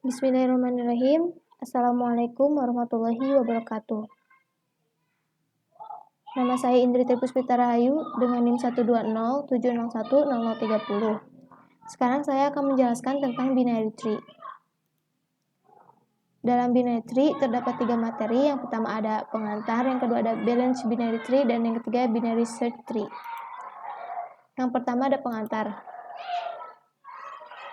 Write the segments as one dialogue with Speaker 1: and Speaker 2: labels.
Speaker 1: Bismillahirrahmanirrahim. Assalamualaikum warahmatullahi wabarakatuh. Nama saya Indri Puspita Rahayu dengan NIM 12070010030. Sekarang saya akan menjelaskan tentang binary tree. Dalam binary tree terdapat 3 materi. Yang pertama ada pengantar, yang kedua ada balanced binary tree, dan yang ketiga binary search tree. Yang pertama ada pengantar.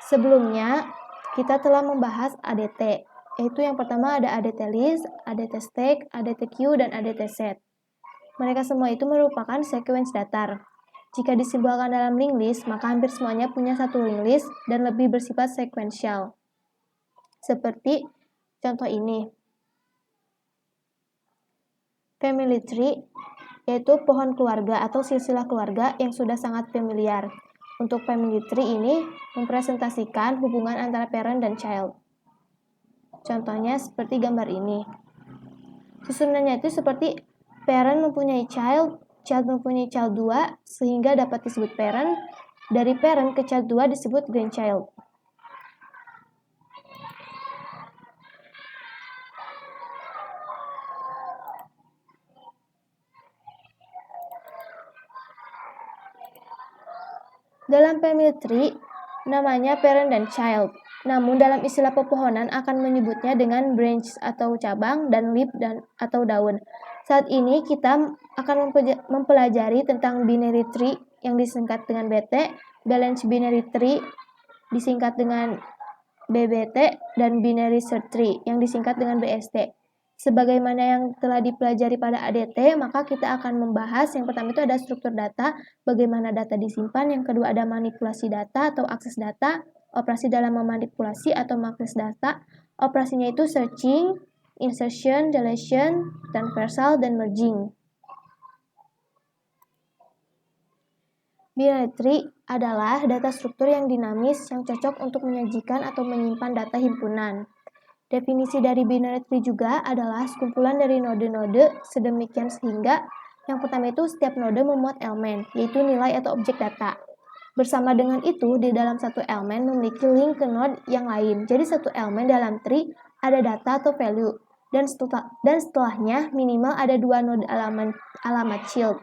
Speaker 1: Sebelumnya kita telah membahas ADT, yaitu yang pertama ada ADT list, ADT stack, ADT queue, dan ADT set. Mereka semua itu merupakan sequence datar. Jika disimbolkan dalam linked list, maka hampir semuanya punya satu linked list dan lebih bersifat sequential. Seperti contoh ini. Family tree, yaitu pohon keluarga atau silsilah keluarga yang sudah sangat familiar. Untuk family tree ini mempresentasikan hubungan antara parent dan child. Contohnya seperti gambar ini. Susunannya itu seperti parent mempunyai child, child mempunyai child 2, sehingga dapat disebut parent. Dari parent ke child 2 disebut grandchild. Dalam family tree, namanya parent dan child. Namun dalam istilah pepohonan akan menyebutnya dengan branch atau cabang dan leaf atau daun. Saat ini kita akan mempelajari tentang binary tree yang disingkat dengan BT, balanced binary tree disingkat dengan BBT, dan binary search tree yang disingkat dengan BST. Sebagaimana yang telah dipelajari pada ADT, maka kita akan membahas yang pertama itu ada struktur data, bagaimana data disimpan, yang kedua ada manipulasi data atau akses data, operasi dalam memanipulasi atau mengakses data, operasinya itu searching, insertion, deletion, transversal, dan merging. Binary tree adalah data struktur yang dinamis yang cocok untuk menyajikan atau menyimpan data himpunan. Definisi dari binary tree juga adalah sekumpulan dari node-node sedemikian sehingga yang pertama itu setiap node memuat elemen, yaitu nilai atau objek data. Bersama dengan itu, di dalam satu elemen memiliki link ke node yang lain. Jadi satu elemen dalam tree ada data atau value, dan setelahnya minimal ada dua node alamat child.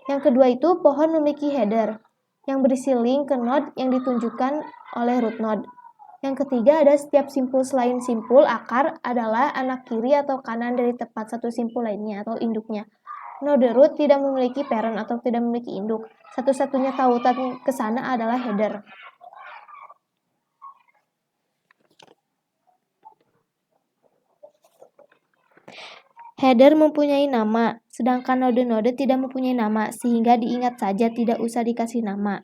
Speaker 1: Yang kedua itu pohon memiliki header, yang berisi link ke node yang ditunjukkan oleh root node. Yang ketiga ada setiap simpul selain simpul akar adalah anak kiri atau kanan dari tepat satu simpul lainnya atau induknya. Node root tidak memiliki parent atau tidak memiliki induk. Satu-satunya tautan ke sana adalah header. Header mempunyai nama, sedangkan node-node tidak mempunyai nama, sehingga diingat saja tidak usah dikasih nama.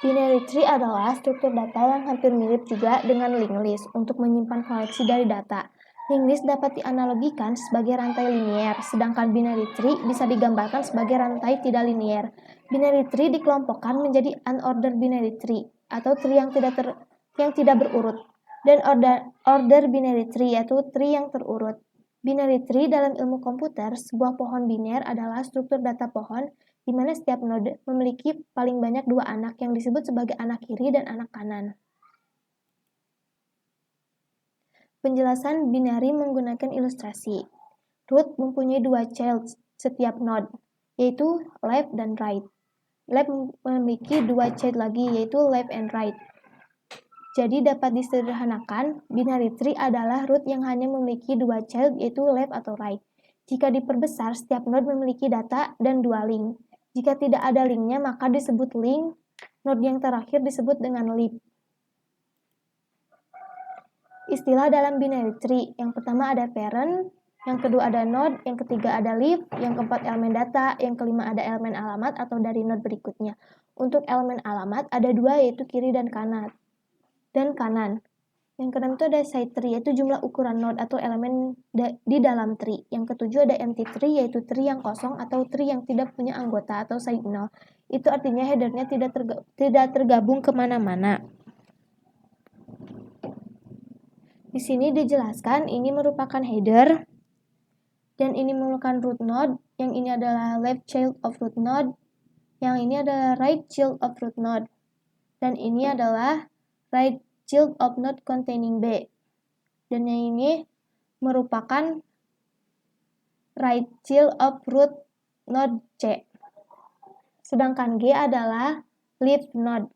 Speaker 1: Binary tree adalah struktur data yang hampir mirip juga dengan linked list untuk menyimpan koleksi dari data. Linked list dapat dianalogikan sebagai rantai linier, sedangkan binary tree bisa digambarkan sebagai rantai tidak linier. Binary tree dikelompokkan menjadi unordered binary tree atau tree yang tidak berurut, dan order binary tree yaitu tree yang terurut. Binary tree dalam ilmu komputer, sebuah pohon biner adalah struktur data pohon di mana setiap node memiliki paling banyak dua anak yang disebut sebagai anak kiri dan anak kanan. Penjelasan binary menggunakan ilustrasi. Root mempunyai dua child setiap node, yaitu left dan right. Left memiliki dua child lagi, yaitu left and right. Jadi dapat disederhanakan, binary tree adalah root yang hanya memiliki dua child, yaitu left atau right. Jika diperbesar, setiap node memiliki data dan dua link. Jika tidak ada linknya, maka disebut link. Node yang terakhir disebut dengan leaf. Istilah dalam binary tree, yang pertama ada parent, yang kedua ada node, yang ketiga ada leaf, yang keempat elemen data, yang kelima ada elemen alamat atau dari node berikutnya. Untuk elemen alamat ada dua, yaitu kiri dan kanan. Yang keenam itu ada side tree, yaitu jumlah ukuran node atau elemen di dalam tree. Yang ketujuh ada empty tree, yaitu tree yang kosong atau tree yang tidak punya anggota atau side null. Itu artinya headernya tidak tergabung kemana-mana. Di sini dijelaskan ini merupakan header, dan ini merupakan root node, yang ini adalah left child of root node, yang ini adalah right child of root node. Dan ini adalah right child of node containing B. Dan yang ini merupakan right child of root node C. Sedangkan G adalah leaf node.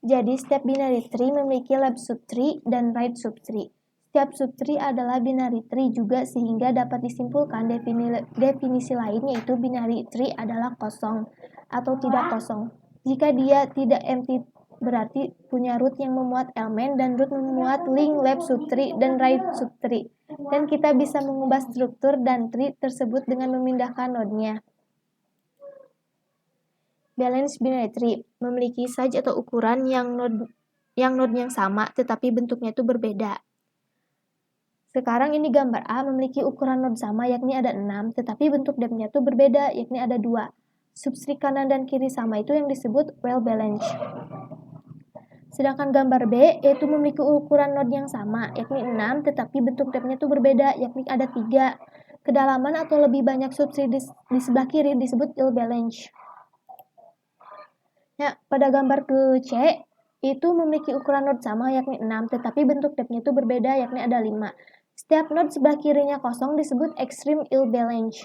Speaker 1: Jadi setiap binary tree memiliki left subtree dan right subtree. Setiap subtree adalah binary tree juga sehingga dapat disimpulkan definisi lain yaitu binary tree adalah kosong atau tidak kosong. Jika dia tidak empty berarti punya root yang memuat elemen dan root memuat link left subtree dan right subtree. Dan kita bisa mengubah struktur dan tree tersebut dengan memindahkan node-nya. Balanced binary tree memiliki size atau ukuran yang node yang sama tetapi bentuknya itu berbeda. Sekarang ini gambar A memiliki ukuran node sama yakni ada 6 tetapi bentuk depth-nya itu berbeda yakni ada 2. Substrate kanan dan kiri sama itu yang disebut well balanced. Sedangkan gambar B yaitu memiliki ukuran node yang sama yakni 6 tetapi bentuk depth-nya itu berbeda yakni ada 3. Kedalaman atau lebih banyak substrate di sebelah kiri disebut ill balanced. Nah, pada gambar ke C, itu memiliki ukuran node sama yakni 6, tetapi bentuk depth-nya itu berbeda yakni ada 5. Setiap node sebelah kirinya kosong disebut extreme ill balance.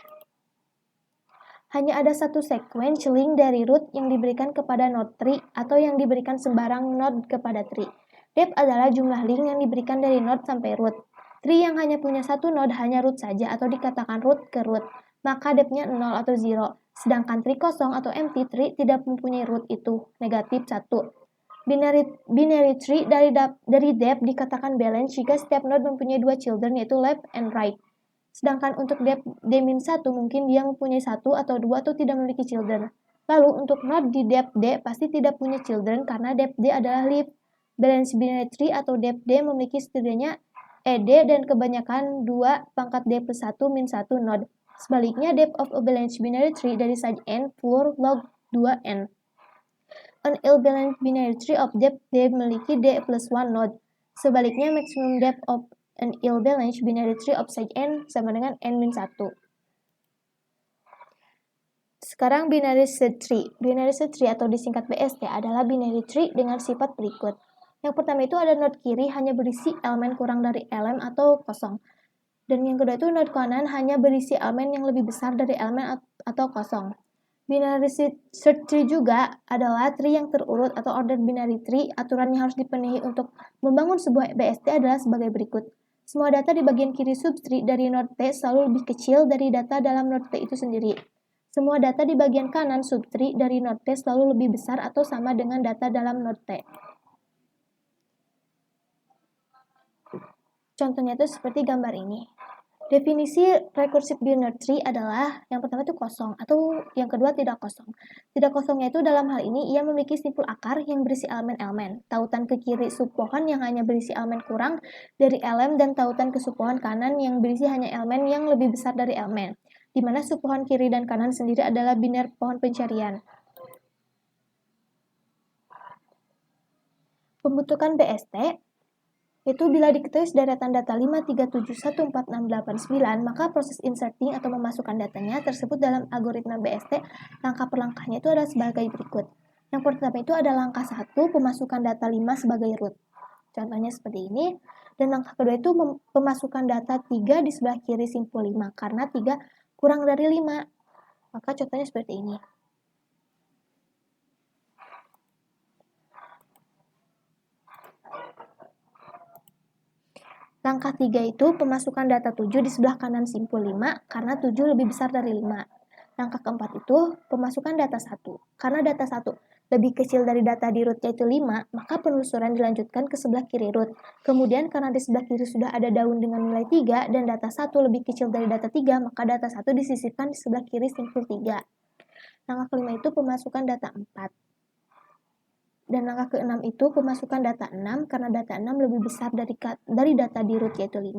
Speaker 1: Hanya ada satu sequence link dari root yang diberikan kepada node tree atau yang diberikan sembarang node kepada tree. Depth adalah jumlah link yang diberikan dari node sampai root. Tree yang hanya punya satu node hanya root saja atau dikatakan root ke root, maka depth-nya 0 atau 0. Sedangkan tree kosong atau empty tree tidak mempunyai root itu, negatif 1. Binary tree dari depth dikatakan balance jika setiap node mempunyai 2 children yaitu left and right. Sedangkan untuk depth D-1 mungkin dia mempunyai 1 atau 2 atau tidak memiliki children. Lalu untuk node di depth D pasti tidak punya children karena depth D adalah leaf. Balance binary tree atau depth D memiliki setidaknya ED dan kebanyakan 2 pangkat D plus 1 min 1 node. Sebaliknya, depth of a balanced binary tree dari size n floor log 2n. An ill-balanced binary tree of depth D memiliki D plus 1 node. Sebaliknya, maximum depth of an ill-balanced binary tree of size n sama dengan n-1. Sekarang binary seed tree. Binary seed tree atau disingkat BST adalah binary tree dengan sifat berikut. Yang pertama itu ada node kiri hanya berisi elemen kurang dari elem atau kosong. Dan yang kedua itu node kanan hanya berisi elemen yang lebih besar dari elemen atau kosong. Binary search tree juga adalah tree yang terurut atau ordered binary tree. Aturan yang harus dipenuhi untuk membangun sebuah BST adalah sebagai berikut. Semua data di bagian kiri subtree dari node T selalu lebih kecil dari data dalam node T itu sendiri. Semua data di bagian kanan subtree dari node T selalu lebih besar atau sama dengan data dalam node T. Contohnya itu seperti gambar ini. Definisi recursive binary tree adalah yang pertama itu kosong atau yang kedua tidak kosong. Tidak kosongnya itu dalam hal ini ia memiliki simpul akar yang berisi elemen-elemen. Tautan ke kiri subpohon yang hanya berisi elemen kurang dari elem dan tautan ke subpohon kanan yang berisi hanya elemen yang lebih besar dari elemen. Di mana subpohon kiri dan kanan sendiri adalah biner pohon pencarian. Pembentukan BST itu bila diketahui deretan data 5371468 maka proses inserting atau memasukkan datanya tersebut dalam algoritma BST langkah per langkahnya itu adalah sebagai berikut. Yang pertama itu ada langkah 1 pemasukan data 5 sebagai root. Contohnya seperti ini. Dan langkah kedua itu pemasukan data 3 di sebelah kiri simpul 5 karena 3 kurang dari 5. Maka contohnya seperti ini. Langkah 3 itu pemasukan data 7 di sebelah kanan simpul 5 karena 7 lebih besar dari 5. Langkah keempat itu pemasukan data 1. Karena data 1 lebih kecil dari data di root yaitu 5, maka penelusuran dilanjutkan ke sebelah kiri root. Kemudian karena di sebelah kiri sudah ada daun dengan nilai 3 dan data 1 lebih kecil dari data 3, maka data 1 disisipkan di sebelah kiri simpul 3. Langkah kelima itu pemasukan data 4. Dan langkah ke-6 itu pemasukan data 6 karena data 6 lebih besar dari data di root yaitu 5.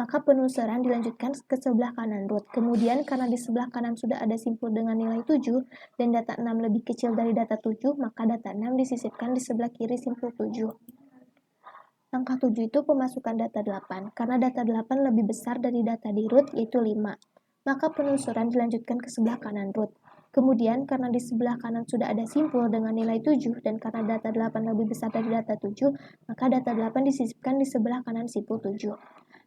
Speaker 1: Maka penelusuran dilanjutkan ke sebelah kanan root. Kemudian karena di sebelah kanan sudah ada simpul dengan nilai 7 dan data 6 lebih kecil dari data 7, maka data 6 disisipkan di sebelah kiri simpul 7. Langkah 7 itu pemasukan data 8 karena data 8 lebih besar dari data di root yaitu 5. maka penelusuran dilanjutkan ke sebelah kanan root. Kemudian, karena di sebelah kanan sudah ada simpul dengan nilai 7, dan karena data 8 lebih besar dari data 7, maka data 8 disisipkan di sebelah kanan simpul 7.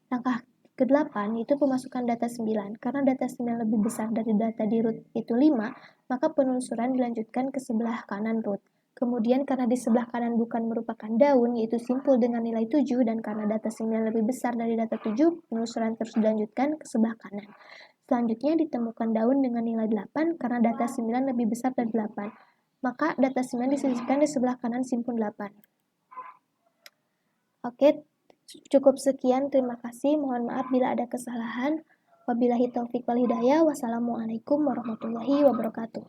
Speaker 1: Langkah ke-8 itu pemasukan data 9. Karena data 9 lebih besar dari data di root itu 5, maka penelusuran dilanjutkan ke sebelah kanan root. Kemudian karena di sebelah kanan bukan merupakan daun, yaitu simpul dengan nilai 7, dan karena data 9 lebih besar dari data 7, penelusuran terus dilanjutkan ke sebelah kanan. Selanjutnya ditemukan daun dengan nilai 8 karena data 9 lebih besar dari 8. Maka data 9 disisipkan di sebelah kanan simpul 8. Oke, cukup sekian. Terima kasih. Mohon maaf bila ada kesalahan. Wabillahi taufiq wal hidayah. Wassalamualaikum warahmatullahi wabarakatuh.